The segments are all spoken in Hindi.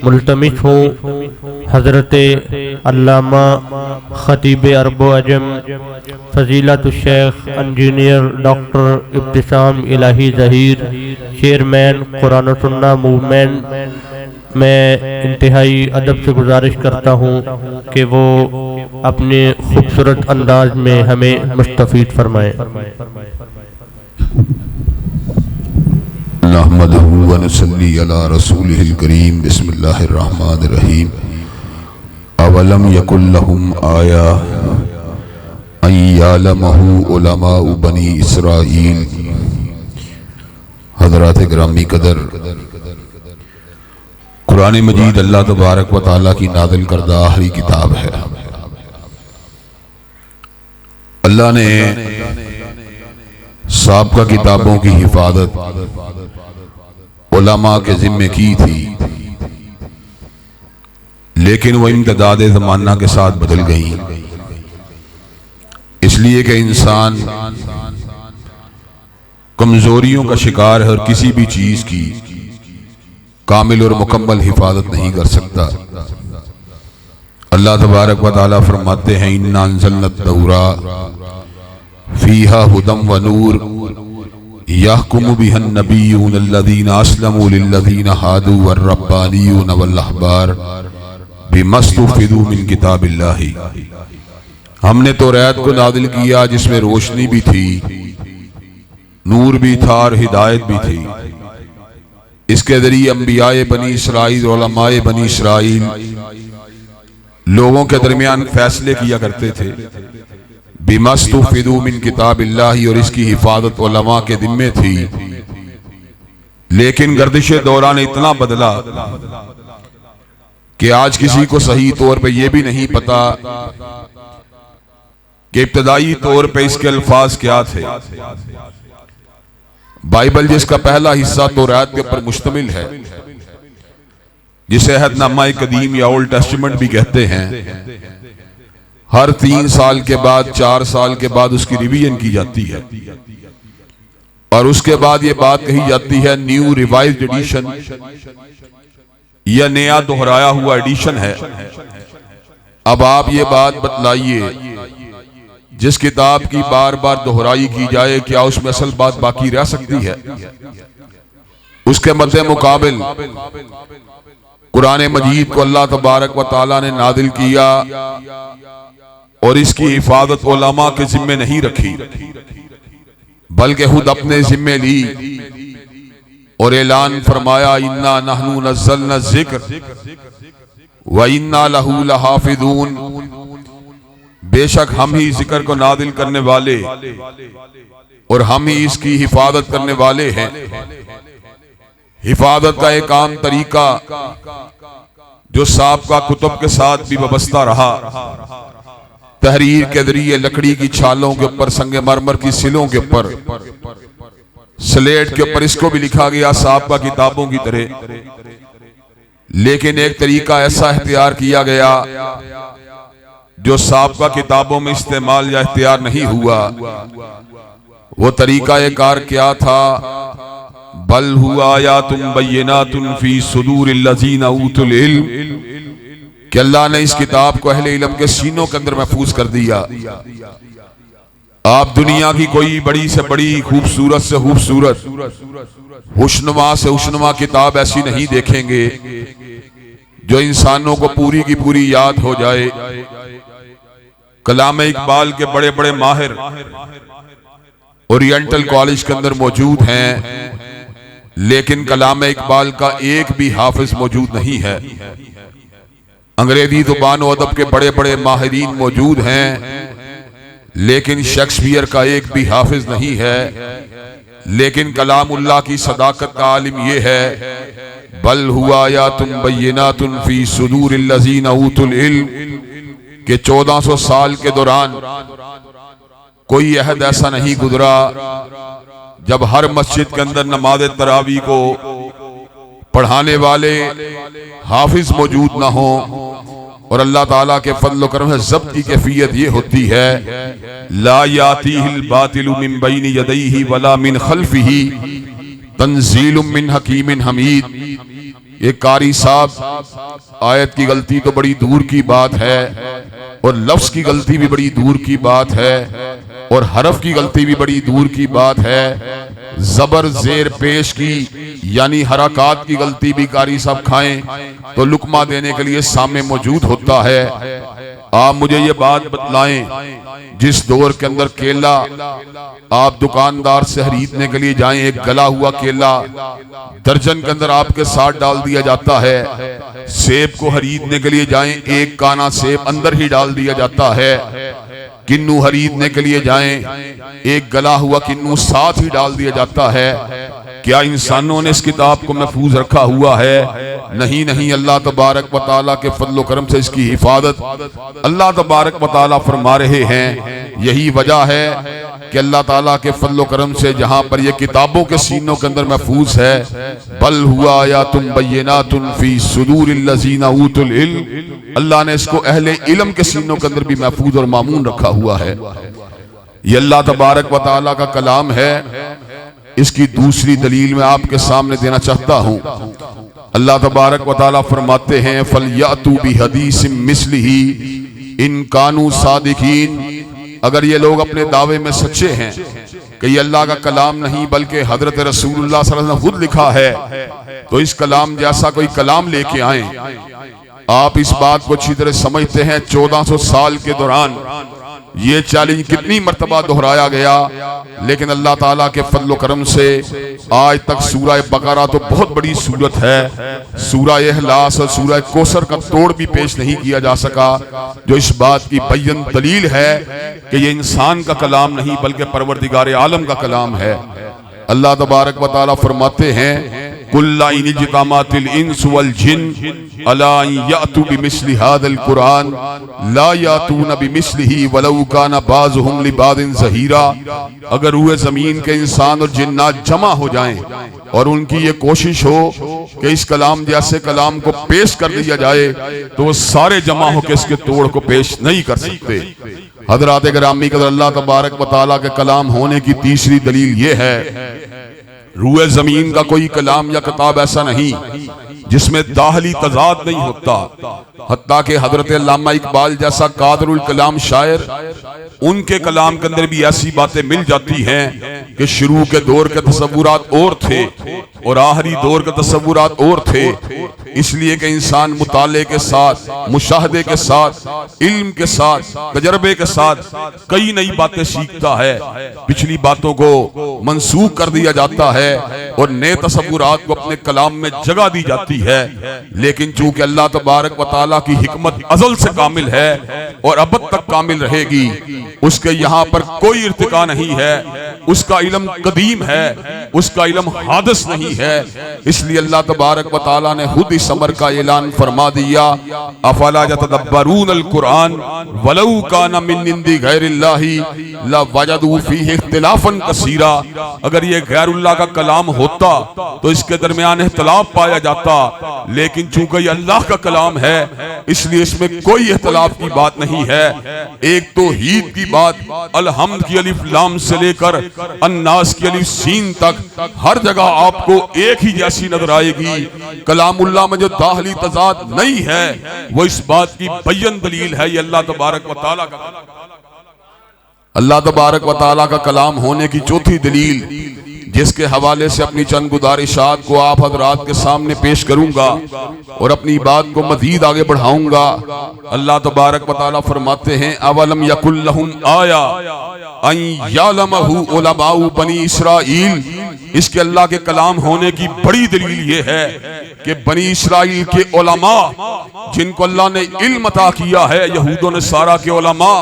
मुल्तमिस हूँ हज़रत अल्लामा ख़तीब अरब अजम फ़ज़ीलतुश्शैख इंजीनियर डॉक्टर इब्तिसाम इलाही ज़हीर चेयरमैन कुरान और सुन्ना मूवमेंट में इंतहाई अदब से गुजारिश करता हूँ कि वो अपने खूबसूरत अंदाज में हमें मुस्तफ़ीद फरमाएँ। नहमदुहु व नसल्ली अला रसूलिहिल करीम। बिस्मिल्लाहिर रहमानिर रहीम। अवलम यकुल लहुम आया अन यअलमहु उलमाउ बनी इसराईल। हज़रात गिरामी कदर, कुरान मजीद अल्लाह तबारक व तआला की नाज़िल करदा आखिरी किताब है। अल्लाह ने साबिक़ा किताबों की हिफाजत उलमा के जिम्मे की थी, लेकिन वह इम्तिदाद ज़माना के साथ बदल गई, इसलिए कि इंसान कमजोरियों का शिकार है और किसी भी चीज की कामिल और मुकम्मल हिफाजत नहीं कर सकता। अल्लाह तबारक व तआला फरमाते हैं, इन्ना अंज़लना तौरा फीहा हुदम व नूर यहकुमु बिहन नबिय्यून अल्लज़ीना अस्लमू लिल्लज़ीना हादू वर्रब्बानियून वल अहबार बिमस्तुफ़िदू मिन किताबिल्लाहि। हमने तौरात को नाज़िल किया जिसमें रोशनी भी थी, नूर भी था और हिदायत भी थी। इसके जरिए अंबियाए बनी इसराइल और उलमाए बनी इसराइल लोगों के दरमियान फैसले किया करते थे। बिमस्तुफ़िदू मिन किताबिल्लाहि, और इसकी हिफाजत उलमा के जिम्मे थी। लेकिन गर्दिश दौरा ने इतना बदला कि आज किसी को सही तौर पे यह भी नहीं पता कि इब्तदाई तौर पे इसके अल्फाज क्या थे। बाइबल जिसका पहला हिस्सा तौरात के ऊपर मुश्तमिल है, जिसे अहदनामा कदीम या ओल्ड टेस्टामेंट भी कहते हैं, हर 3 साल के बाद 4 साल के बाद उसकी रिवीजन की जाती है और उसके बाद ये बात कही जाती है न्यू रिवाइज्ड एडिशन या नया दोहराया हुआ एडिशन है। अब आप ये बात बतलाइए, जिस किताब की बार बार दोहराई की जाए क्या उसमें असल बात बाकी रह सकती है? उसके मद्दे मुकाबिल कुरान मजीद को अल्लाह तबारक व तआला ने नादिल किया और इसकी हिफाजत उलमा के जिम्मे नहीं रखी, बल्कि खुद अपने जिम्मे ली और ऐलान फरमाया, इन्ना नहनु नज़्ज़लना ज़िक्र व इन्ना लहू लहाफ़िज़ून। बेशक हम ही जिक्र को नादिल करने वाले और हम ही इसकी हिफाजत करने वाले हैं। हिफाजत का एक आम तरीका जो साबिक़ा कुतुब के साथ भी वाबस्ता रहा, तहरीर के जरिए लकड़ी की छालों के ऊपर, संगमरमर की सिलों के ऊपर, स्लेट के ऊपर इसको भी लिखा गया साबिक़ा किताबों की तरह। लेकिन एक तरीका ऐसा इख्तियार किया गया जो साबिक़ा किताबों में इस्तेमाल या इख्तियार नहीं हुआ। वो तरीका एक कार क्या था? बल हुआ आयातुम बय्यिनातुन फी सुदूरिल लज़ीना ऊतुल इल्म, कि अल्लाह ने इस किताब को अहले इल्म के सीनों के अंदर महफूज कर दिया। आप दुनिया की कोई बड़ी से बड़ी, खूबसूरत से खूबसूरत, हुस्नुमा से हुस्नुमा किताब ऐसी नहीं देखेंगे जो इंसानों को पूरी की पूरी याद हो जाए। कलाम इकबाल के बड़े बड़े माहिर ओरिएंटल कॉलेज के अंदर मौजूद हैं, लेकिन कलाम इकबाल का एक भी हाफिज मौजूद नहीं है। अंग्रेजी ज़ुबान और अदब के बड़े बड़े माहिरीन मौजूद हैं, लेकिन शेक्सपियर का एक भी हाफिज नहीं है। लेकिन कलामुल्लाह की सदाकत का आलिम यह है, बल हुआ आयातुम बय्यिनातुन फी सुदूरिल लज़ीना ऊतुल इल्म, कि 1400 साल के दौरान कोई अहद ऐसा नहीं गुजरा जब हर मस्जिद के अंदर नमाज तरावी को पढ़ाने वाले हाफिज मौजूद ना हो। और अल्लाह ताला के फज़ल व करम से ज़ब्त की कैफियत ये होती है, ला यातीहिल बातिलु मिन बैनि यदैहि वला मिन खल्फिही तंज़ीलुम मिन हकीमिन हमीद। ये कारी साहब आयत की गलती तो बड़ी दूर की बात है और लफ्ज की गलती भी बड़ी दूर की बात है और हरफ की गलती भी बड़ी दूर की बात है, जबर जेर पेश की यानी हरकात की गलती भी कारी साहब खाएं तो लुकमा देने के लिए सामने मौजूद होता है। आप मुझे ये बात बतलाएं, जिस दौर के अंदर केला आप दुकानदार से खरीदने के लिए जाएं, एक गला हुआ केला दर्जन के अंदर आपके साथ डाल दिया जाता है। सेब को खरीदने के लिए जाएं, एक काना सेब अंदर ही डाल दिया जाता है। किन्नू खरीदने के लिए जाएं, एक गला हुआ किन्नू साथ ही डाल दिया जाता है। क्या इंसानों ने इस किताब को महफूज रखा हुआ है? नहीं नहीं, अल्लाह तबारक व तआला के फजल करम से इसकी हिफाजत अल्लाह तबारक व तआला फरमा रहे हैं। यही वजह है कि अल्लाह ताला के फजल करम से जहाँ पर ये किताबों के सीनों के अंदर महफूज है, बल हुआ या तुम बय्यिनातुन फी सुदूरिल लज़ीना ऊतुल इल्म, अल्लाह ने इसको अहले इल्म के सीनों के अंदर भी महफूज और मामून रखा हुआ है। ये अल्लाह तबारक व तआला का कलाम है। इसकी दूसरी दलील मैं आपके सामने देना चाहता हूँ। अल्लाह तबारक व तआला फरमाते हैं, फलयातू बिहदीसिम मिस्लिही इन कानू सादिकीन, अगर ये लोग अपने दावे में सच्चे हैं कि ये अल्लाह का कलाम नहीं बल्कि हजरत रसूलुल्लाह सल्लल्लाहु अलैहि वसल्लम ने खुद लिखा है, तो इस कलाम जैसा कोई कलाम लेके आए। आप इस बात को अच्छी तरह समझते हैं, 1400 साल के दौरान ये चैलेंज कितनी मर्तबा दोहराया गया, लेकिन अल्लाह ताला के फजल करम से आज तक सूरह बकरा तो बहुत बड़ी सूरत है, सूरह इखलास और सूरह कौसर का तोड़ भी पेश नहीं किया जा सका, जो इस बात की बय्यन दलील है कि ये इंसान का कलाम नहीं बल्कि परवरदिगार आलम का कलाम है। अल्लाह तबारक व तआला फरमाते हैं, कुल्ला इन इज्तमातिल इंस वल जिन अला यातू बिमिस्लि हादल कुरान ला यातून बिमिस्लिही वलौ काना बाज़ुहुम लिबादिन ज़हीरा, अगर हुए जमीन के इंसान और जिन्नात जमा हो जाएं और उनकी ये कोशिश हो कि इस कलाम जैसे कलाम को पेश कर दिया जाए, तो वो सारे जमा होकर इसके तोड़ को पेश नहीं कर सकते। हज़रात गिरामी कदर, अल्लाह तबारक व तआला के कलाम होने की तीसरी दलील ये है, रूए जमीन का कोई कलाम या किताब ऐसा नहीं जिसमें दाहली तजाद नहीं होता। हत्ता के हजरत अल्लामा इकबाल जैसा कादरुल कलाम शायर, उनके कलाम के अंदर भी ऐसी बातें मिल जाती हैं कि शुरू के दौर के तसव्वुरात और थे और आखिरी दौर के तसव्वुरात और थे, इसलिए कि इंसान मुताले के साथ, मुशाहदे के साथ, इल्म के साथ, तजर्बे के साथ कई नई बातें सीखता है। पिछली बातों को मंसूख कर दिया जाता है और नए तसव्वुरात को अपने कलाम में जगह दी जाती है। लेकिन चूंकि अल्लाह तबारक व तआला की हिकमत अज़ल से कामिल है और अबद तक कामिल रहेगी, उसके यहाँ पर कोई इर्तिका नहीं है, उसका इल्म कदीम है, उसका इल्म हादिस नहीं है। इसलिए अल्लाह तबारक व तआला ने खुद इस अमर का ऐलान फरमा दिया, अफला यतदब्बरून अल कुरान वलौ काना मिन इंदी गैरिल्लाहि लवजदू फीहि इख्तिलाफन कसीरा, अगर ये गैरुल्लाह का कलाम होता तो इसके दरमियान इख्तिलाफ पाया जाता, लेकिन चूंकि ये अल्लाह का कलाम है इसलिए इसमें कोई इख्तिलाफ की बात नहीं है। एक तो हीद की बात अलहम्द की अलिफ लाम से लेकर अन्नास की अलिफ सीन तक हर जगह आपको एक ही जैसी नजर आएगी। कलामुल्लाह में जो दाहली तजाद नहीं है वो इस बात की बय्यन दलील है, ये अल्लाह तबारक व तआला का अल्लाह तबारक व तआला का कलाम होने की चौथी दलील, जिसके हवाले से अपनी चंद गुजारिशात को आप हजरात के सामने पेश करूंगा और अपनी बात को मजीद आगे बढ़ाऊंगा। अल्लाह तबारक व तआला फरमाते हैं, अवलम यकुल लहुम आया अन यालमहु उलमाउ बनी इसराइल, इसके अल्लाह के कलाम होने की बड़ी दलील ये है कि बनी इसराइल के उलमा जिनको अल्लाह ने इल्म अता किया है, यहूदों ने सारा के उलमा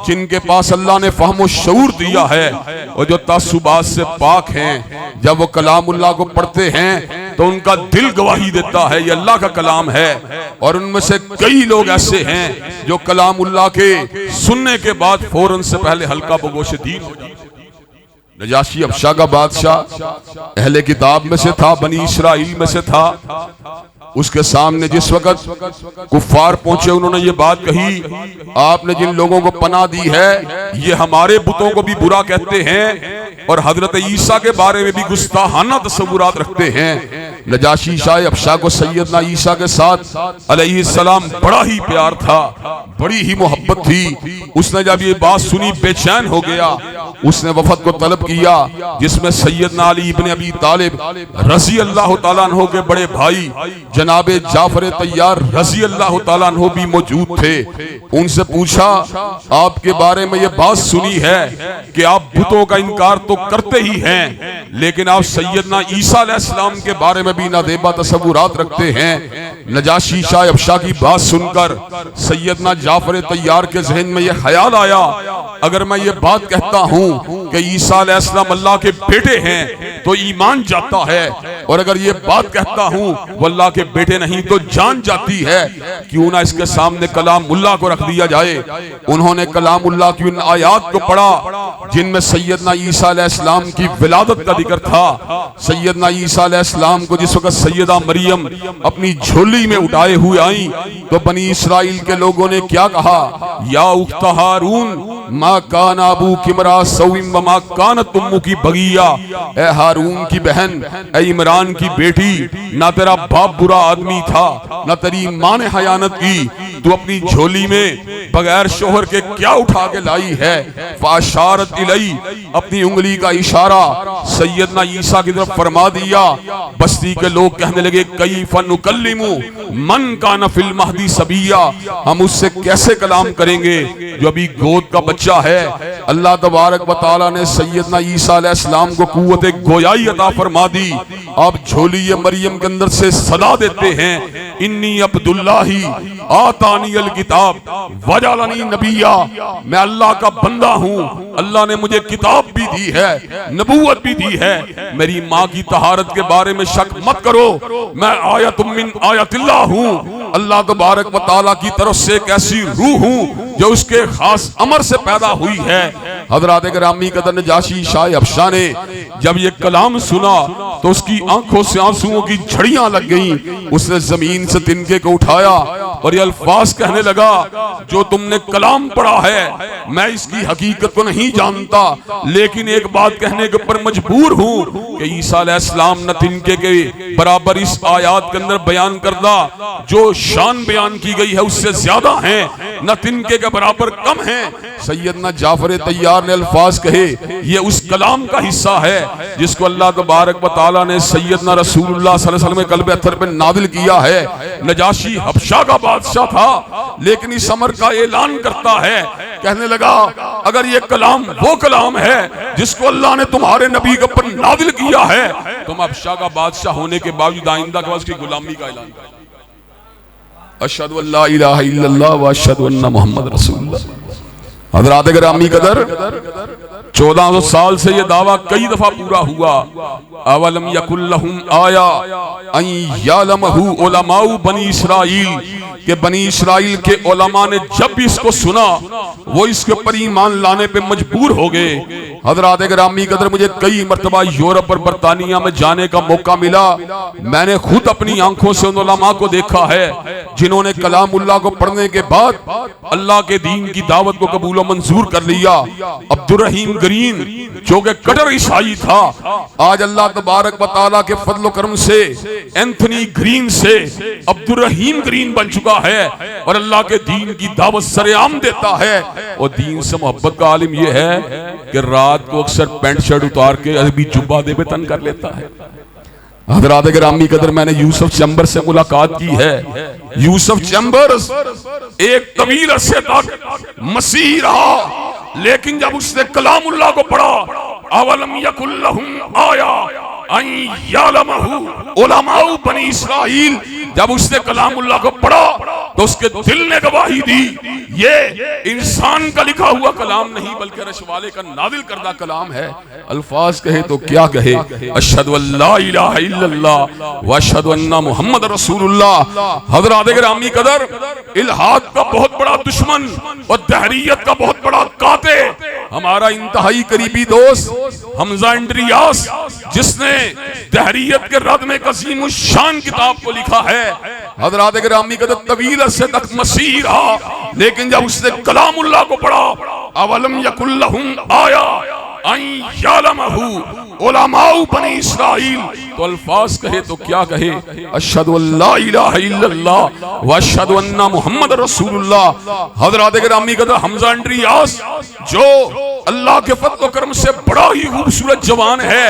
जिनके पास अल्लाह ने फहम शऊर दिया है और जो तासुबात से पाक हैं, जब वो कलामुल्लाह को पढ़ते हैं तो उनका दिल गवाही देता है ये अल्लाह का कलाम है। और उनमें से कई लोग ऐसे हैं जो कलामुल्लाह के सुनने के बाद फौरन से पहले हल्का बगोश दीन हो जाते। नजाशी अबशा का बादशाह अहले किताब में से था, बनी इसराइल में से था। उसके सामने जिस वक्त कुफ्फार पहुंचे उन्होंने ये बात कही, आपने जिन लोगों को पनाह दी है ये हमारे बुतों को भी बुरा कहते हैं, और हजरत ईसा के बारे में भी गुस्ताहाना तस्वुरात रखते हैं। नजाशी शाह अफशा को सैयदना ईसा के साथ अलैहिस्सलाम बड़ा ही प्यार था, बड़ी ही मोहब्बत थी। उसने जब ये बात सुनी बेचैन हो गया, उसने वफद को तलब किया जिसमें सैयदना अली इब्न अबी तालिब रज़ी अल्लाह तआला अन्हु के बड़े भाई जनाबे जाफर तैयार रज़ी अल्लाह तआला अन्हु भी मौजूद थे। उनसे पूछा, आपके बारे में ये बात सुनी है कि आप बुतों का इनकार तो करते ही हैं, लेकिन आप सैयदना ईसा अलैहिस्सलाम के बारे में भी नादेबा तस्वुरात रखते हैं। नजाशी शाह अफशा की बात सुनकर सैयदना जाफर तैयार के जहन में यह ख्याल आया, अगर मैं ये बात कहता हूँ कि ईसा अलैहिस्सलाम अल्लाह के बेटे हैं तो ईमान जाता है, और अगर ये बात कहता हूँ वो अल्लाह के बेटे नहीं तो जान जाती है, क्यों ना इसके सामने कलामुल्लाह को रख दिया जाए। उन्होंने कलामुल्लाह की उन आयात को पढ़ा जिनमें सैयदना ईसा अलैहिस्सलाम की विलादत का जिक्र था। सैयदना ईसा अलैहिस्सलाम को जिस वक्त सैयदा मरियम अपनी झोली में उठाए हुए आई तो बनी इसराइल के लोगों ने क्या कहा, या उख्त हारून मा कान अबू किमरा सौइम मा कानत उम्मुकी बगिया, ए हारून की बहन, ए इमरान की बेटी, ना तेरा बाप बुरा आदमी था ना तेरी माँ ने खयानत की, तू अपनी झोली में बगैर शोहर के क्या उठा के लाई है। फाशारत इलई, अपनी उंगली का इशारा सैयदना ईसा की तरफ फरमा दिया। बस्ती के लोग कहने लगे, कैफ़ नुकल्लिमु मन कान फिल महदी सबिया, हम उससे कैसे कलाम करेंगे जो अभी गोद का बच्चा है। अल्लाह तबारक व तआला ने सैयदना ईसा अलैहिस्सलाम को कुव्वत गोयाई अता फरमा दी। आप झोली मरियम के अंदर से सदा देते हैं, इन्नी अब्दुल्लाही आतानियल किताब वजालनी नबिया, मैं अल्लाह का बंदा हूँ, अल्लाह ने मुझे किताब भी दी है, नबूवत भी दी है। मेरी माँ की तहारत के बारे में शक मत करो, मैं आयतुम मिन आयतिल्लाह हूँ, अल्लाह तबारक व तआला की तरफ से एक ऐसी रूह हूँ जो उसके खास अमर से पैदा हुई है। हज़रात गिरामी कदर नजाशी शाह अफशा ने जब ये कलाम सुना तो उसकी आंखों से आंसुओं की झड़ियां लग गईं। उसने जमीन से तिनके को उठाया और ये अल्फाज कहने लगा, जो तुमने कलाम पढ़ा है मैं इसकी हकीकत को नहीं जानता, लेकिन एक बात कहने के ऊपर मजबूर हूँ कि ईसा अलैहिस्सलाम न तिनके के बराबर इस आयात के अंदर बयान करदा जो शान बयान की गई है उससे ज्यादा है, न तिनके के बराबर कम है। सैयदना जाफर तैयार ने अल्फाज कहे, ये उस कलाम का हिस्सा है जिसको अल्लाह तबारक व तआला ने सैयदना रसूलुल्लाह सल्लल्लाहु अलैहि वसल्लम के कल्ब अत्हर पे नादिल किया है। नजाशी हबशा का बादशाह था, लेकिन इस अमर का ऐलान करता है, कहने लगा अगर ये कलाम वो कलाम है जिसको अल्लाह ने तुम्हारे नबी के ऊपर नादिल किया है, तुम हबशा का बादशाह होने के बावजूद आइंदा के उसकी गुलामी का ऐलान करो। अशहदु अल्ला इलाहा इल्लल्लाह व अशहदु अन्ना मुहम्मद रसूलुल्लाह। हज़रात गिरामी कदर 1400 साल से ये दावा कई दफा पूरा हुआ। अवलम यकुल लहुम आया अन यालमहु उलमाउ बनी इसराइल, के बनी इसराइल के उलमा ने जब भी इसको सुना वो इसके ऊपर ईमान लाने पे मजबूर हो गए। हज़रात गिरामी कदर मुझे कई मरतबा यूरोप और बरतानिया में जाने का मौका मिला, मैंने खुद अपनी आंखों से उन उलमा को देखा है जिन्होंने कलामुल्लाह को पढ़ने के बाद अल्लाह के दीन की दावत को कबूल मंजूर कर लिया। अब्दुल रहीम ग्रीन जो कि कट्टर ईसाई था, आज अल्लाह तबारक व तआला के फजल करम से एंथनी ग्रीन से अब्दुल रहीम ग्रीन बन चुका है और अल्लाह के दीन की दावत सरेआम देता है। और दीन से मोहब्बत का आलिम यह है कि रात को अक्सर पैंट शर्ट उतार के अरबी जुब्बा दे तन कर लेता है। हज़रात गिरामी कदर मैंने यूसुफ चैम्बर से मुलाकात की है। यूसुफ चैम्बर्स एक तवील अरसे तक मसीह रहा, लेकिन जब उसने कलामुल्लाह को पढ़ा, अवलम यकुल लहुम आया अन यालमहु उलमाउ बनी इसराइल, जब उसने कलामुल्लाह को पढ़ा तो उसके दिल ने गवाही दी, ये इंसान का लिखा हुआ कलाम नहीं बल्कि रशवाले का नादिल करदा कलाम है। अल्फाज कहे तो क्या कहे, अशहदु अल्ला इलाहा इल्लल्लाह व अशहदु अन्ना मुहम्मद रसूलुल्लाह। हज़रात गिरामी कदर इल्हाद का बहुत बड़ा दुश्मन और तहरीयत का बहुत बड़ा काते हमारा इंतहाई करीबी दोस्त हमजा इंद्रियास, जिसने तहरीयत के रद में कसीम शान किताब को लिखा है। हज़रात गिरामी कदर तवील अरसे तक मसीह रहा, लेकिन जब उसने कलामुल्लाह को पढ़ा, अवलम यकुल लहुम आया उलमाउ बनी इस्राइल। तो अल्फाज कहे तो क्या कहे, अशहदु अल्ला इलाहा इल्लल्लाह व अशहदु अन्ना मुहम्मद रसूलुल्लाह। हज़रात गिरामी कदर हमजा इंद्रियास जो अल्लाह के फज़ल व करम से बड़ा ही खूबसूरत जवान है,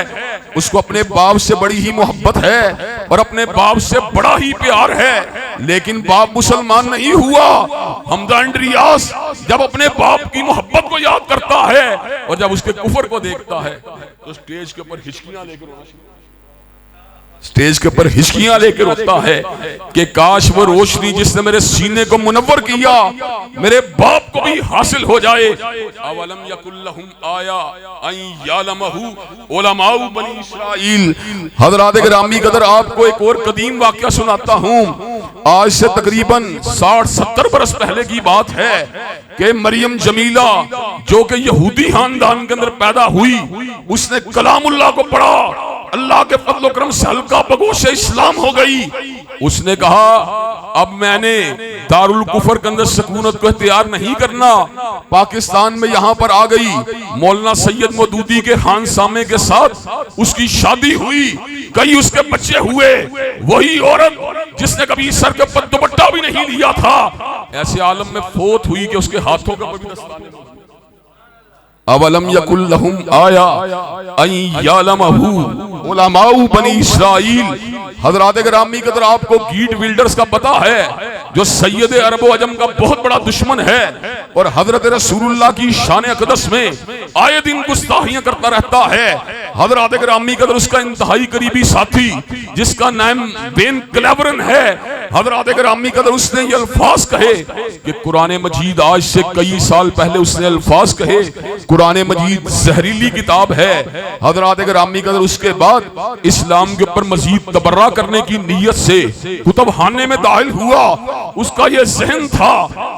उसको अपने बाप से बड़ी ही मोहब्बत है और अपने बाप से बड़ा ही प्यार है, लेकिन बाप मुसलमान नहीं हुआ। हमजा इंद्रियास जब अपने बाप की मोहब्बत को याद करता है और जब उसके कुफर को देखता है तो स्टेज के ऊपर हिचकियां लेकर रोना शुरू, स्टेज के ऊपर हिचकियां लेकर रोता है कि काश वो रोशनी जिसने मेरे सीने को मुनव्वर किया मेरे बाप को भी हासिल हो जाए। अवलम यकुल्लहुम आया अन यालमहु उलमाउ बनी इस्राइल। हज़रात गिरामी कदर आपको एक और कदीम वाक़या सुनाता हूँ। आज से तकरीबन 60-70 बरस पहले की बात है कि मरियम जमीला जो कि यहूदी खानदान के अंदर पैदा हुई, उसने कलामुल्लाह को पढ़ा, अल्लाह के फज़ल व करम से हल्का बगोश इस्लाम हो गई। उसने कहा अब मैंने दारुल कुफर के अंदर सकूनत को इख्तियार नहीं करना, पाकिस्तान में यहाँ पर आ गई। मौलाना सैयद मौदूदी के खानसामे के साथ उसकी शादी हुई, कई उसके बच्चे हुए। वही औरत जिसने कभी सर के ऊपर दुपट्टा भी नहीं लिया था, ऐसे आलम में फोत हुई कि उसके हाथों का भी दस्ताने। अवलम यकुल्लहुम आया अन यालमहु उलमाउ बनी इस्राइल। हज़रात गिरामी कदर आपको गीट विल्डर्स का पता है जो सैयद अरब व अजम का बहुत बड़ा दुश्मन है और हजरत रसूलुल्लाह की शान अक़दस में आए दिन गुस्ताखियां करता रहता है। हज़रात गिरामी कदर उसका इंतहाई करीबी साथी जिसका नाम बेन क्लेवरन है, हज़रात गिरामी कदर उसने ये अल्फाज कहे कि कुरान मजीद आज से कई साल पहले उसने अल्फाज कहे, कुरान मजीद जहरीली किताब है। हज़रात गिरामी कदर उसके बाद इस्लाम के ऊपर मजीद तबर्रा करने की नीयत से कुतुबखाने में दाखिल हुआ। उसका ये ज़हन था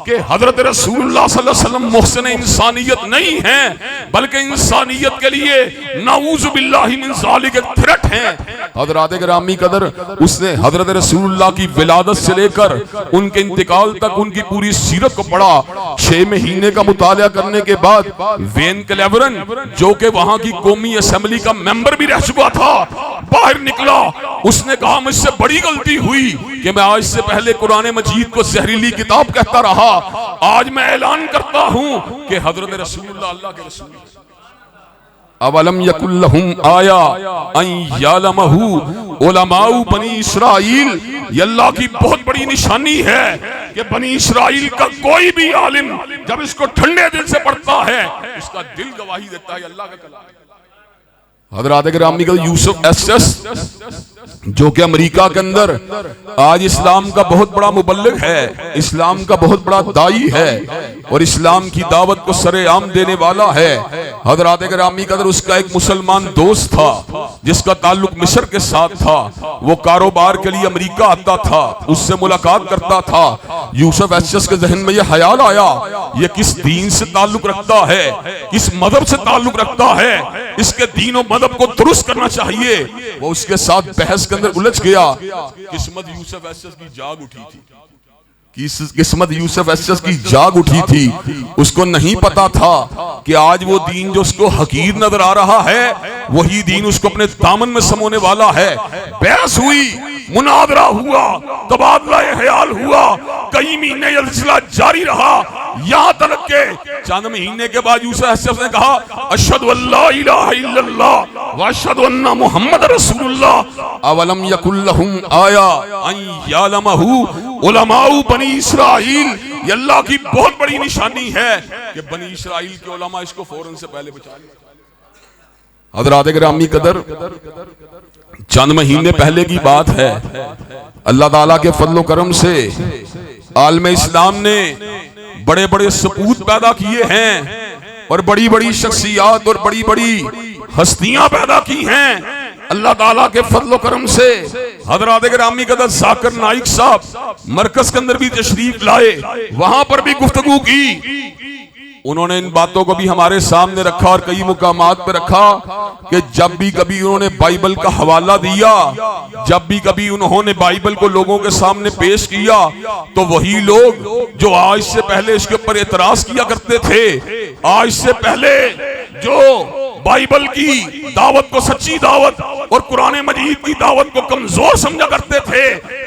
कि हज़रत रसूलुल्लाह सल्लल्लाहु अलैहि वसल्लम मुहसिन इंसानियत नहीं है बल्कि इंसानियत के लिए नाऊज़ु बिल्लाहि मिन ज़ालिक एक थ्रेट है। हज़रात गिरामी कदर उसने हज़रत रसूलुल्लाह की विलादत से लेकर उनके इंतकाल तक उनकी पूरी सीरत को पढ़ा। 6 महीने का मुताला करने के बाद वेन क्लेवरन जो कि वहां की कौमी असेंबली का मेंबर भी रह चुका था, बाहर निकला। उसने कहा मुझसे बड़ी गलती हुई कि मैं आज से पहले कुरान मजीद को जहरीली किताब कहता रहा। आज मैं ऐलान करता हूं कि हज़रत रसूलुल्लाह अल्लाह के रसूल। अवलम यकुल्लहुम आया अन यालमहु उलमाउ बनी इस्राइल। ये अल्लाह की बहुत बड़ी निशानी है कि बनी इस्राइल का कोई भी आलिम जब इसको ठंडे दिल से पढ़ता है उसका दिल गवाही देता है अल्लाह का कलाम। हज़रात गिरामी का यूसुफ एस जो कि अमेरिका के अंदर आज इस्लाम का बहुत बड़ा मुबल्लिग है, इस्लाम का बहुत बड़ा दाई है और इस्लाम की दावत को सरेआम देने वाला है। हज़रात गिरामी कदर उसका एक मुसलमान दोस्त था जिसका ताल्लुक मिस्र के साथ था। वो कारोबार के लिए अमेरिका आता था, उससे मुलाकात करता था। यूसुफ एस के जहन में यह ख्याल आया ये किस दीन से ताल्लुक रखता है, किस मजहब से ताल्लुक रखता है, इसके दीन और मजहब को दुरुस्त करना चाहिए। वो उसके साथ बहस के अंदर उलझ गया। किस्मत यूसुफ एस की जाग उठी थी, किस्मत यूसुफ एस की जाग उठी थी। उसको नहीं पता था कि आज वो दीन जो उसको हकीर नजर आ रहा है वही दीन उसको अपने दामन में समोने वाला है। बहस हुई, मुनादरा हुआ, तबादला ख्याल हुआ, कई महीने ये सिलसिला जारी रहा। यहाँ तक के चंद महीने के बाद यूसुफ एस ने कहा अशहदु अल्ला इलाहा इल्लल्लाह व अशहदु अन्ना मुहम्मद रसूलुल्लाह। अवलम यकुल्लहुम आया अन यालमहु उलमाउ बनी इस्राइल। ये अल्लाह की बहुत बड़ी निशानी है कि बनी इस्राइल के उलमा इसको फौरन से पहले बचा लिया। हज़रात गिरामी कदर चंद महीने पहले की बात है, अल्लाह ताला के फजल व करम से आलम इस्लाम ने बड़े बड़े सपूत पैदा किए हैं और बड़ी बड़ी शख्सियात और बड़ी बड़ी हस्तियां पैदा की हैं। अल्लाह ताला के फजल व करम से हज़रात गिरामी कदर जाकिर नाइक साहब मरकज के अंदर भी तशरीफ लाए, वहां पर भी गुफ्तगू की। उन्होंने इन बातों को भी हमारे सामने रखा और कई मुकामात पे रखा कि जब भी कभी उन्होंने बाइबल का हवाला दिया, जब भी कभी उन्होंने बाइबल को लोगों के सामने पेश किया तो वही लोग जो आज से पहले इसके ऊपर एतराज किया करते थे, आज से पहले जो बाइबल की दावत को सच्ची दावत और कुरान मजीद की दावत को कमजोर समझा करते थे।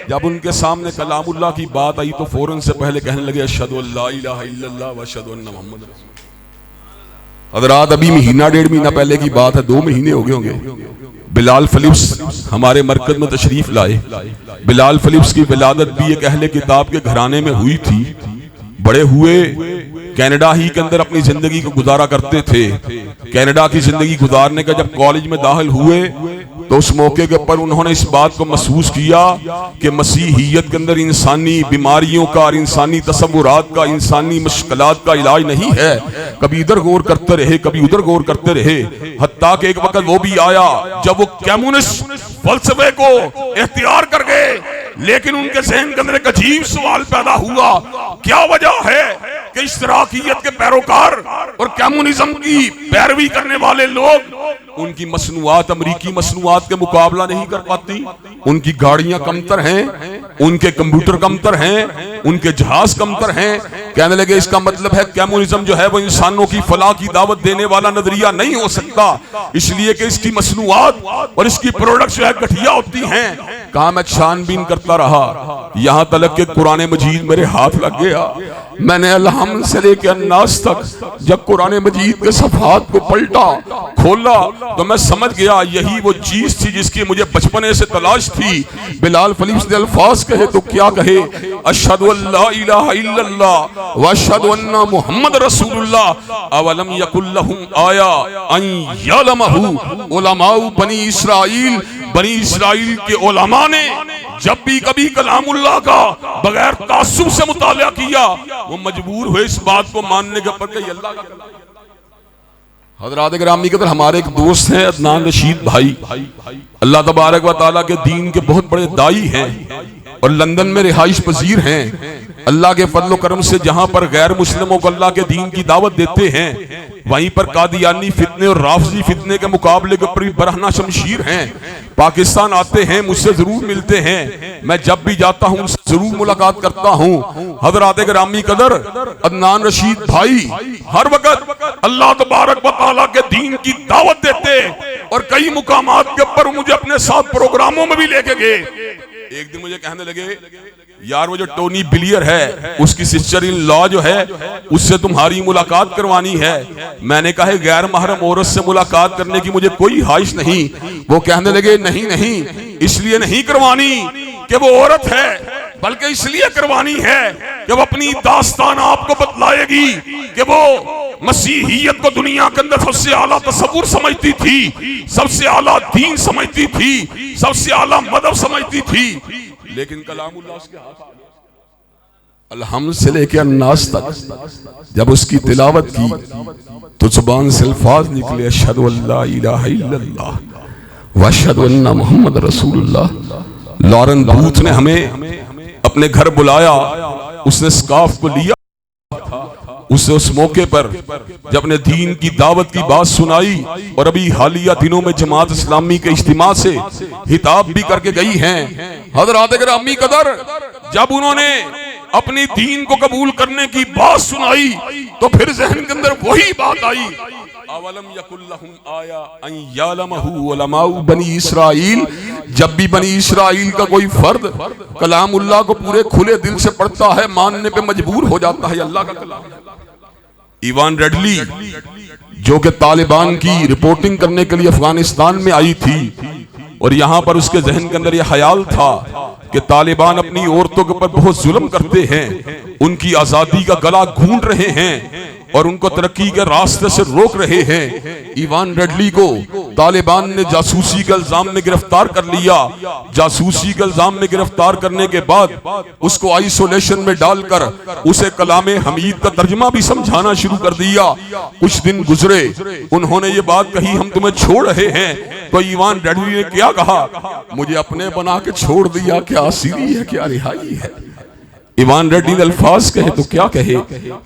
जब उनके सामने कलामुल्लाह की बात आई तो फौरन से पहले कहने लगे अशहदु अल्ला इलाहा इल्लल्लाह व अशहदु अन्ना मुहम्मद रसूलुल्लाह। हज़रात अभी महीना डेढ़ महीना पहले की बात है, 2 महीने हो गए होंगे, बिलाल फिलिप्स हमारे मरकज में तशरीफ लाए। बिलाल फिलिप्स की विलादत भी एक अहले किताब के घराने में हुई थी। बड़े हुए कनाडा ही के अंदर अपनी जिंदगी को गुजारा करते थे। कनाडा की जिंदगी गुजारने का जब कॉलेज में दाखिल हुए तो उस मौके के ऊपर उन्होंने इस बात को महसूस किया कि मसीहियत के अंदर इंसानी बीमारियों का और इंसानी तसव्वुरात का, इंसानी मुश्किलात का इलाज नहीं है। कभी इधर गौर करते रहे, कभी उधर गौर करते रहे, हत्ता कि एक वक्त वो भी आया जब वो कम्युनिस्ट फलसफे को इख्तियार कर गए। लेकिन उनके ज़हन के अंदर एक अजीब सवाल पैदा हुआ, क्या वजह है कि इश्तराकियत के पैरोकार और कम्युनिज्म की पैरवी करने वाले लोग उनकी मसनूआत अमरीकी मसनूआत के मुकाबला नहीं कर पाती। उनकी गाड़ियां कमतर हैं, उनके कंप्यूटर कमतर हैं, उनके जहाज कमतर हैं। कहने लगे इसका मतलब है कम्युनिज्म जो है वो इंसानों की फलाह की दावत देने वाला नजरिया नहीं हो सकता, इसलिए कि इसकी मसनूआत और इसकी प्रोडक्ट्स जो है घटिया होती हैं। कहा मैं छानबीन करता रहा, यहां तक के कुरान मजीद मेरे हाथ लग गया। मैंने अलहम से लेकर अन्नास तक जब कुरान मजीद के सफ़हात को पलटा खोला तो मैं समझ गया यही वो चीज थी जिसकी मुझे बचपने से तलाश थी। बिलाल फिलिप्स ने अल्फाज कहे तो क्या कहे, अशहदु अल्ला इलाहा इल्लल्लाह व अशहदु अन्ना मुहम्मद रसूलुल्लाह अवलम यकुल लहुम आया अन यअलमहु उलमाउ बनी इसराइल। बनी इसराइल के उलमा ने जब भी कभी कलामुल्लाह का बगैर तासुब से मुतालिया किया वो मजबूर हुए इस बात को मानने के ऊपर कि अल्लाह का कलाम। हज़रात गिरामी के अंदर हमारे एक दोस्त हैं अदनान रशीद भाई, अल्लाह तबारक व तआला के दीन के बहुत बड़े दाई हैं और लंदन में रिहाइश पजीर हैं। अल्लाह के फजल करम से जहां पर गैर मुस्लिमों को अल्लाह के दीन की दावत देते हैं वहीं पर कादियानी फितने और राफजी फितने के मुकाबले के ऊपर भी बरहना शमशीर हैं। पाकिस्तान आते हैं, मुझसे जरूर मिलते हैं, मैं जब भी जाता हूं उनसे जरूर मुलाकात करता हूं। हज़रात गिरामी कदर अदनान रशीद भाई हर वक्त अल्लाह तबारक व तआला के दीन की दावत देते और कई मुकामात के ऊपर मुझे अपने साथ प्रोग्रामों में भी लेके गए। एक दिन मुझे कहने लगे यार वो जो टोनी बिलियर है उसकी सिस्टर इन लॉ जो है उससे तुम्हारी मुलाकात करवानी है। मैंने कहा गैर महरम औरत से मुलाकात करने की मुझे कोई ख्वाहिश नहीं। वो कहने लगे नहीं नहीं, इसलिए नहीं करवानी कि वो औरत है, बल्कि इसलिए करवानी है कि वो अपनी दास्तान आपको बतलाएगी कि वो मसीहियत को दुनिया के अंदर सबसे आला तसव्वुर समझती थी, सबसे आला दीन समझती थी, सबसे आला मदद समझती थी। लेकिन कलामुल्लाह उसके हाथ अलहम से लेकर अन्नास तक जब उसकी तिलावत की तो जुबान से अल्फाज निकले अशहदु अल्ला इलाहा इल्लल्लाह व अशहदु अन्ना मुहम्मद रसूलुल्लाह। लॉरेन बूथ ने हमें अपने घर बुलाया, उसने स्कार्फ को लिया, उससे उस मौके पर जब अपने दीन की दावत की बात सुनाई और अभी हालिया दिनों में जमात इस्लामी के इज्तिमा से हिताब भी करके गई हैं। हज़रात गिरामी कदर जब उन्होंने अपनी दीन को कबूल करने की बात सुनाई तो फिर जहन के अंदर वही बात आई, अवलम यकुल लहुम आया अन यअलमहु उलमाउ बनी इसराइल। जब भी बनी इसराइल का कोई फर्द कलामुल्लाह को पूरे खुले दिल से पढ़ता है, मानने पे मजबूर हो जाता है अल्लाह का कलाम। इवान रेडली जो कि तालिबान की रिपोर्टिंग करने के लिए अफगानिस्तान में आई थी और यहां पर उसके जहन के अंदर यह ख्याल था कि तालिबान अपनी औरतों के ऊपर बहुत जुल्म करते हैं, उनकी आजादी का गला घूंट रहे हैं और उनको तरक्की के रास्ते से रोक रहे हैं। इवान रेडली को तालिबान ने जासूसी के इल्जाम में गिरफ्तार कर लिया। जासूसी के इल्जाम में गिरफ्तार करने के बाद उसको आइसोलेशन में डालकर उसे कलामे हमीद का तर्जुमा भी समझाना शुरू कर दिया। कुछ दिन गुजरे, उन्होंने ये बात कही हम तुम्हें छोड़ रहे हैं, तो इवान रेडली ने क्या कहा, मुझे अपने बना के छोड़ दिया, क्या आसीरी है, क्या रिहाई है। इवान रेड्डी ने अल्फाज कहे तो क्या कहे,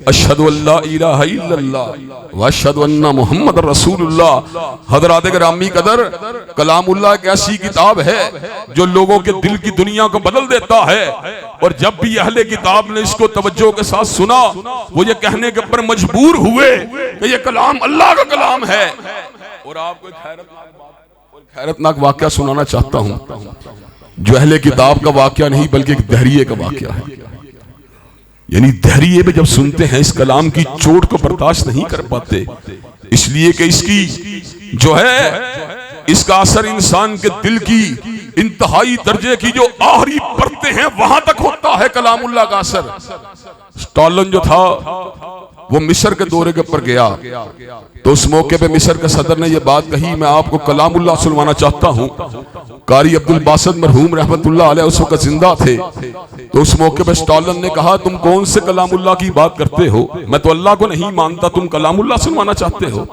अशहदु अल्ला इलाहा इल्लल्लाह व अशहदु अन्ना मुहम्मद रसूलुल्लाह। हज़रात गिरामी कदर कलामुल्लाह एक ऐसी किताब है जो लोगों के दिल की दुनिया को बदल देता है और जब भी अहले किताब ने इसको तवज्जो के साथ सुना वो ये कहने के ऊपर मजबूर हुए कि ये कलाम अल्लाह का कलाम है। और आपको एक हैरतनाक वाकया सुनाना चाहता हूं, जो अहले किताब का वाकया नहीं बल्कि एक दहरिये का वाकया है। यानी दहरिये में जब सुनते हैं इस कलाम की चोट को बर्दाश्त नहीं कर पाते, इसलिए कि इसकी जो है इसका असर इंसान के दिल की इंतहाई दर्जे की जो आखिरी परतें हैं वहां तक होता है कलामुल्लाह का असर। स्टालिन जो था वो मिस्र के दौरे के ऊपर गया, तो उस मौके पे मिस्र के सदर ने ये बात कही, मैं आपको कलामुल्लाह सुनवाना चाहता हूँ। कारी अब्दुल बासित मरहूम रहमतुल्लाह अलैह उस वक्त जिंदा थे। तो उस मौके पे स्टालिन ने कहा, तुम कौन से कलामुल्लाह की बात करते हो? मैं तो अल्लाह को नहीं मानता, तुम कलामुल्लाह सुनवाना चाहते हो?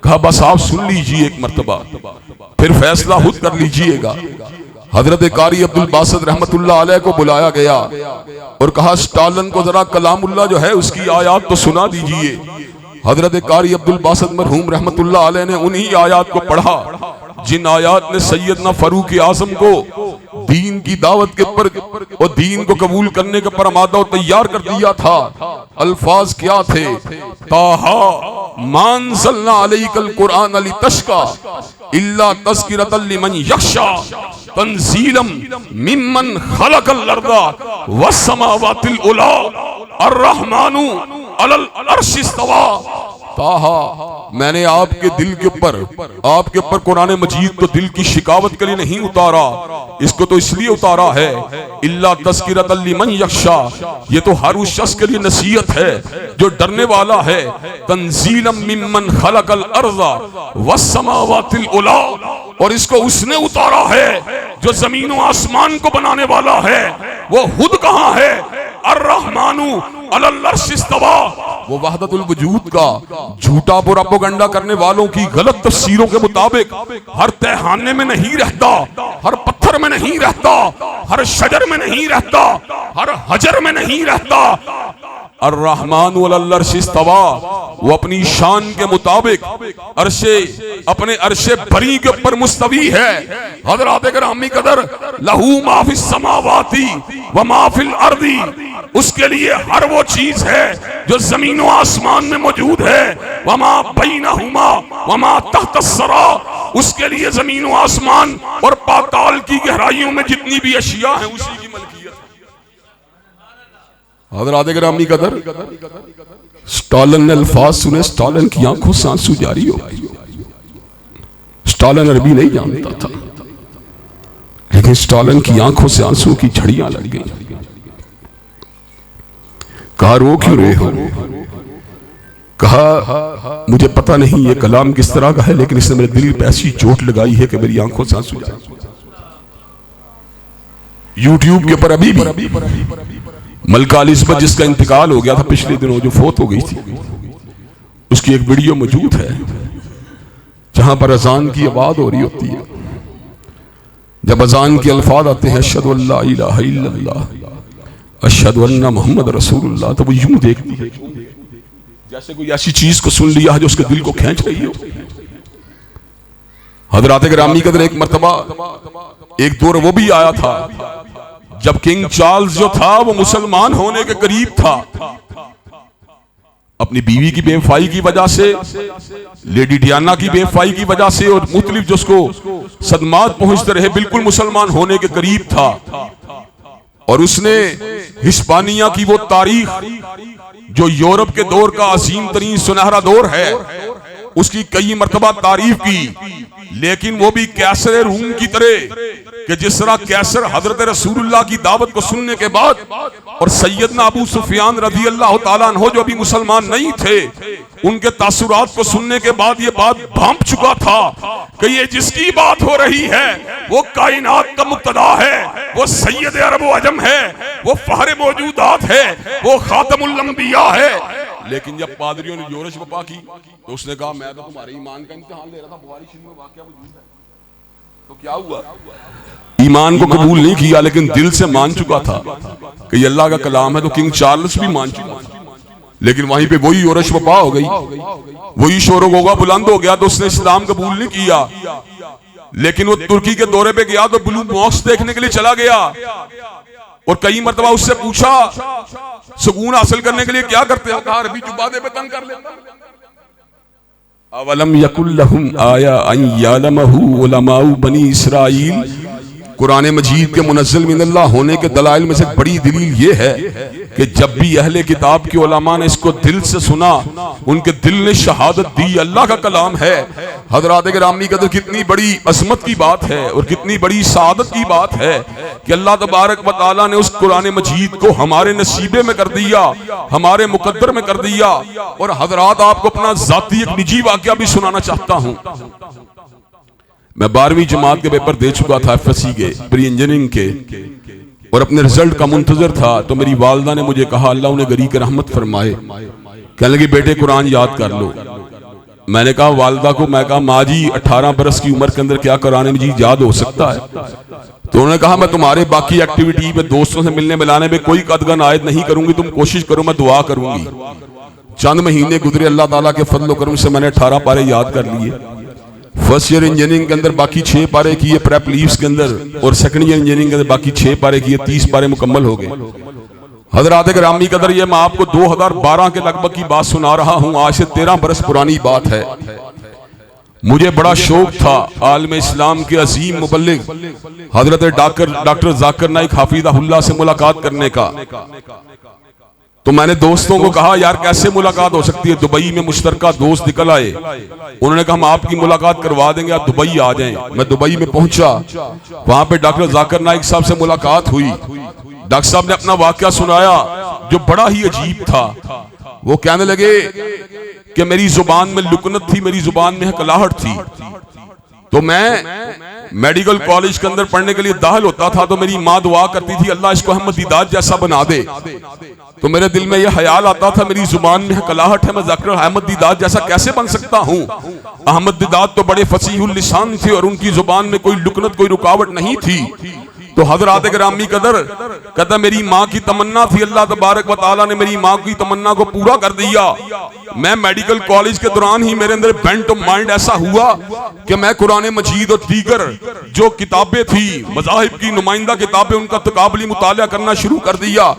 कहा बस आप सुन लीजिए एक मर्तबा, फिर फैसला खुद कर लीजिएगा। हजरत कारी अब्दुल बासित रहमतुल्लाह अलैह को बुलाया गया और कहा स्टालिन को जरा कलामुल्लाह जो है उसकी आयात तो सुना दीजिए। हजरत कारी अब्दुल बासित मरहूम रहमतुल्लाह अलैह ने उन्हीं आयात को पढ़ा जिन आयात ने सैयदना फारूक आजम को दीन की दावत के ऊपर और दीन को कबूल करने के ऊपर आमादा और तैयार कर दिया था। अल्फाज क्या थे? ताहा मानज़लना अलैकल कुरआन लितश्का इल्ला तज़किरतल लिमन यख्शा तंज़ीलम मिम्मन खलक़ल अर्दा वस्समावातिल उला अर्रहमानु अलल अर्श इस्तवा। ताहा, मैंने आपके दिल के ऊपर आपके ऊपर कुरान मजीद को दिल की शिकावत के लिए नहीं उतारा, इसको तो इसलिए उतारा है इल्ला तज़किरतल लिमन यख्शा, ये तो हर उस शख्स के लिए नसीहत है जो डरने वाला है। तंज़ीलम मिम्मन खलक़ल अर्ज़ा वस्समावातिल उला, और इसको उसने उतारा है जो जमीन और आसमान को बनाने वाला है। वो खुद कहाँ है? अर्रहमानु अलल अर्श इस्तवा। वो वहदतुल वजूद का झूठा प्रोपेगेंडा करने वालों की गलत तफसीरों के मुताबिक हर तहखाने में नहीं रहता, हर पत्थर में नहीं रहता, हर शजर में नहीं रहता, हर हजर में नहीं रहता। अर्रहमानु अलल अर्श इस्तवा, वो अपनी शान के मुताबिक अर्शे अपने अर्शे बरी के ऊपर मुस्तवी है। हज़रात गिरामी कदर, लहू मा फिस समावाती व मा फिल अर्दी, उसके लिए हर वो चीज है जो जमीन और आसमान में मौजूद है। वमा बैनहुमा वमा तहतस्सरा, उसके लिए जमीन और आसमान और पाताल की गहराइयों में जितनी भी अशिया हैं उसी की मलकियत है। हज़रात गिरामी कदर, स्टालिन ने अल्फाज सुने, स्टालिन की आंखों से आंसू जारी हो गए। स्टालिन अरबी नहीं जानता था, लेकिन स्टालिन की आंखों से आंसू की झड़ियां लग गई। कहा रो क्यों रहे हो? कहा मुझे पता नहीं ये कलाम किस तरह का है, लेकिन इसने मेरे दिल पे ऐसी चोट लगाई है कि मेरी आंखों से आंसू जाए। यूट्यूब के ऊपर अभी भी मलका एलिज़ाबेथ जिसका इंतकाल हो गया था पिछले दिनों, जो फोत हो गई थी, उसकी एक वीडियो मौजूद है जहां पर अजान की आवाज हो रही होती है। जब अजान के अल्फाज आते हैं अशहदु अल्ला इलाहा इल्लल्लाह अशहदु अन्ना मुहम्मद रसूलुल्लाह, तो वो यूं देखती है जैसे कोई ऐसी चीज को सुन लिया है जो उसके दिल को खींच रही हो। हज़रात गिरामी कदर, एक मर्तबा एक दौर वो भी आया था जब किंग चार्ल्स जो था वो मुसलमान होने के करीब था। अपनी बीवी की बेवफाई की वजह से, लेडी डियाना की बेवफाई की वजह से और मुख्तलिफ जो उसको सदमात पहुंचते रहे, बिल्कुल मुसलमान होने के करीब था। और उसने हिस्पानिया की वो तारीख जो यूरोप के दौर का अजीम तरीन सुनहरा दौर है, उसकी कई मर्तबा तारीफ की, लेकिन वो भी कैसर रूम की तरह कि जिस तरह कैसर हजरत रसूलुल्लाह की दावत को सुनने के बाद और सैयदना अबू सुफियान रज़ी अल्लाह ताला अन्हु जो अभी मुसलमान नहीं थे, उनके तासुरात को सुनने के बाद ये बात भांप चुका था कि ये जिसकी बात हो रही है वो कायनात का मुक्तदा है, वो सैयद अरब व अजम है, वो फहरे मौजूदात है, वो खातमुल अंबिया है। लेकिन जब पादरियों ने जोरश बपा की तो उसने कहा मैं तो तुम्हारे ईमान का इम्तिहान ले रहा था, बुखारी शरीफ में वाकया मौजूद है। तो क्या हुआ? ईमान को कबूल नहीं किया, लेकिन दिल से मान चुका था कि ये अल्लाह का कलाम है। तो किंग चार्ल्स भी मान चुका, लेकिन वहीं पे वही योरश वपा हो गई, वही शोर गोगा बुलंद हो गया, तो उसने इस्लाम कबूल नहीं किया। लेकिन वो तुर्की के दौरे पे गया तो ब्लू मॉस्क देखने के लिए चला गया और कई मर्तबा उससे पूछा सुकून हासिल करने के लिए क्या करते हो? कहा अरबी जुबादे पे तंग कर लेता। अवलम यकुल्लहुम आया अन यालमहु उलमाउ बनी इसराइल। कुरान मजीद के मुनज़्ज़ल मिनल्लाह होने के दलाइल में से बड़ी दलील ये है कि जब भी अहले किताब के उलमा ने इसको दिल से सुना, उनके दिल ने शहादत दी अल्लाह का कलाम है। हज़रात गिरामी कदर कितनी बड़ी अज़मत की बात है और कितनी बड़ी सादत की बात है कि अल्लाह तबारक व तआला ने उस कुरान मजीद को हमारे नसीबे में कर दिया, हमारे मुकद्दर में कर दिया। और हज़रात आपको अपना ज़ाती एक निजी वाक़या भी सुनाना चाहता हूँ। मैं 12वीं जमात के पेपर दे चुका था FSC के प्री इंजीनियरिंग के, और अपने रिजल्ट का मुंतजर था। तो मेरी वालदा ने मुझे कहा, अल्लाह उन्हें गरी के रहमत फरमाए, कहने लगी बेटे कुरान याद कर लो। मैंने कहा वालदा को, मैं कहा माँ जी 18 बरस की उम्र के अंदर क्या कुरान मजीद याद हो सकता है? तो उन्होंने कहा मैं तुम्हारे बाकी एक्टिविटी में दोस्तों से मिलने मिलाने में कोई कदगन आयद नहीं करूंगी, तुम कोशिश करो, मैं दुआ करूंगी। चंद महीने गुजरे, अल्लाह ताला के फजल करम से मैंने 18 पारे याद कर लिए। फर्स्ट ईयर इंजीनियरिंग के अंदर बाकी 6 पारे किए प्रेप लीव्स के अंदर, और सेकंड ईयर इंजीनियरिंग के अंदर बाकी 6 पारे किए, 30 पारे मुकम्मल हो गए। हज़रात गिरामी कदर, ये मैं आपको 2012 के लगभग की बात सुना रहा हूँ, आज से 13 बरस पुरानी बात है। मुझे बड़ा शौक था आलम इस्लाम के अजीम मुबल्लिग हजरत डॉक्टर जाकिर नाइक हाफिज़हुल्लाह से मुलाकात करने का। तो मैंने दोस्तों को कहा यार कैसे मुलाकात हो सकती है? दुबई में मुश्तरका दोस्त निकल आए, उन्होंने कहा हम आपकी मुलाकात करवा देंगे, आप दुबई आ जाएं। मैं दुबई में पहुंचा, वहां पे डॉक्टर जाकिर नाइक साहब से मुलाकात हुई। डॉक्टर साहब ने अपना वाकया सुनाया जो बड़ा ही अजीब था। वो कहने लगे कि मेरी जुबान में लुकनत थी, मेरी जुबान में हकलाहट थी। तो मैं मेडिकल कॉलेज के अंदर पढ़ने के लिए दाखिल होता था, तो मेरी माँ दुआ करती थी अल्लाह इसको अहमद दीदात जैसा बना दे। तो मेरे दिल में यह ख्याल आता था मेरी जुबान में कलाहट है, मैं जाकिर अहमद दीदात जैसा कैसे बन सकता हूँ? अहमद दीदात तो बड़े फसीहुल लिसान थे और उनकी जुबान में कोई लुकनत, कोई रुकावट नहीं थी। तो हज़रात गिरामी कदर कहता मेरी माँ की तमन्ना थी, अल्लाह तबारक व तआला ने मेरी माँ की तमन्ना को पूरा कर दिया। मैं मेडिकल कॉलेज के दौरान ही मेरे अंदर बेंट ऑफ माइंड ऐसा हुआ कि मैं कुरान मजीद और दीगर जो किताबें थी मज़ाहिब की नुमाइंदा किताबें, उनका तकाबली मुताला करना शुरू कर दिया।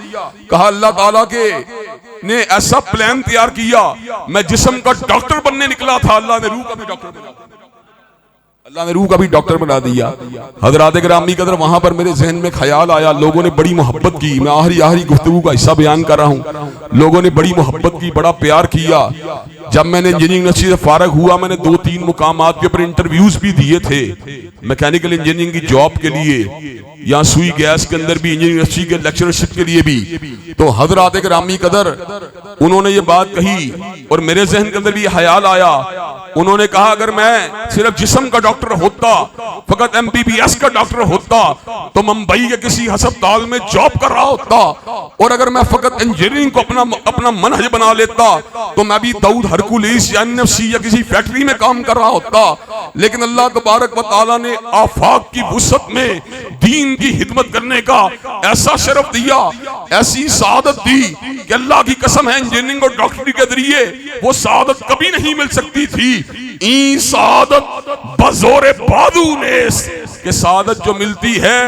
कहा अल्लाह ताला के ने ऐसा प्लान तैयार किया, मैं जिस्म का डॉक्टर बनने निकला था, अल्लाह ने रूह का भी डॉक्टर बना दिया। अल्लाह ने रूह का भी डॉक्टर बना दिया। हज़रात गिरामी कदर वहां पर मेरे जहन में ख्याल आया, लोगों ने बड़ी मोहब्बत की। मैं आखिरी गुफ्तगू का हिस्सा बयान कर रहा हूँ। लोगों ने बड़ी मोहब्बत की, बड़ा प्यार किया। जब मैंने इंजीनियरिंग यूनिवर्सिटी से फारग हुआ, मैंने 2-3 मुकामात के ऊपर इंटरव्यूज भी दिए थे मैकेनिकल इंजीनियरिंग की जॉब के लिए, या सुई गैस के अंदर भी इंजीनियरिंग यूनिवर्सिटी के लेक्चरशिप के लिए भी। तो हज़रात गिरामी कदर उन्होंने ये बात कही और मेरे जहन के अंदर भी ख्याल आया। उन्होंने कहा अगर मैं सिर्फ जिस्म का डॉक्टर होता, फकत MBBS का डॉक्टर होता, तो मुंबई के किसी अस्पताल में जॉब कर रहा होता, और अगर मैं फकत इंजीनियरिंग को अपना मनहज बना लेता तो मैं भी दाऊद हरकुलिस या NFC या किसी फैक्ट्री में काम कर रहा होता। लेकिन अल्लाह तबारक व तआला ने आफाक की वुसअत में दीन की हिदमत करने का ऐसा शरफ दिया, ऐसी सादत दी कि अल्लाह की कसम है इंजीनियरिंग और डॉक्टरी के जरिए वो सादत कभी नहीं मिल सकती थी। ई सादत बजोरे बादू नेस के सादत जो मिलती है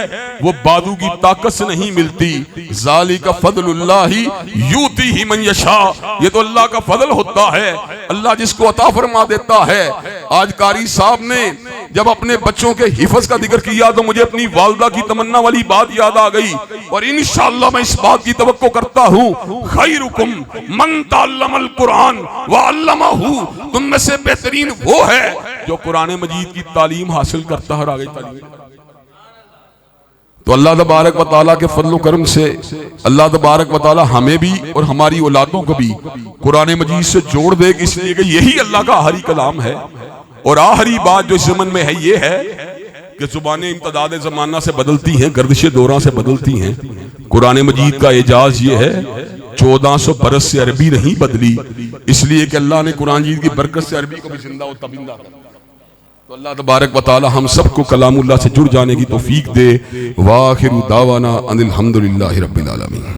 वो बादू की ताकत से नहीं मिलती। ज़ालिका फज़लुल्लाहि यूतीही मन यशा, ये तो अल्लाह का फजल होता है, अल्लाह जिसको अता फरमा देता है। आज कारी साहब ने जब अपने बच्चों के हिफ्ज़ का जिक्र किया तो मुझे अपनी वालदा की तमन्ना वाली बात याद आ गई, और इंशाअल्लाह मैं इस बात की तवक्को करता हूँ खैरुकुम मन तअल्लमल कुरान व अल्लमहु, तुम में से बेहतरीन वो है जो कुरान मजीद की तालीम हासिल करता है और आगे तालीम। तो अल्लाह तबारक व तआला के फजल करम से अल्लाह तबारक व तआला हमें भी और हमारी औलादों को भी कुरान मजीद से जोड़ दे, इसलिए कि यही अल्लाह का आखिरी कलाम है। और आखिरी बात जो इस ज़मन में है ये है कि ज़ुबानें इम्तदाद ज़माना से बदलती हैं, गर्दिश दौरा से बदलती हैं। कुरान मजीद का एजाज ये है 1400 बरस से अरबी नहीं बदली, इसलिए कि अल्लाह ने कुरान मजीद की बरकत से अरबी को भी जिंदा और तबिंदा कर। तो अल्लाह तबारक व तआला हम सबको कलामुल्लाह से जुड़ जाने की तौफीक दे। वाखिरु दावाना अनिल हम्दुलिल्लाहि रब्बिल आलमीन।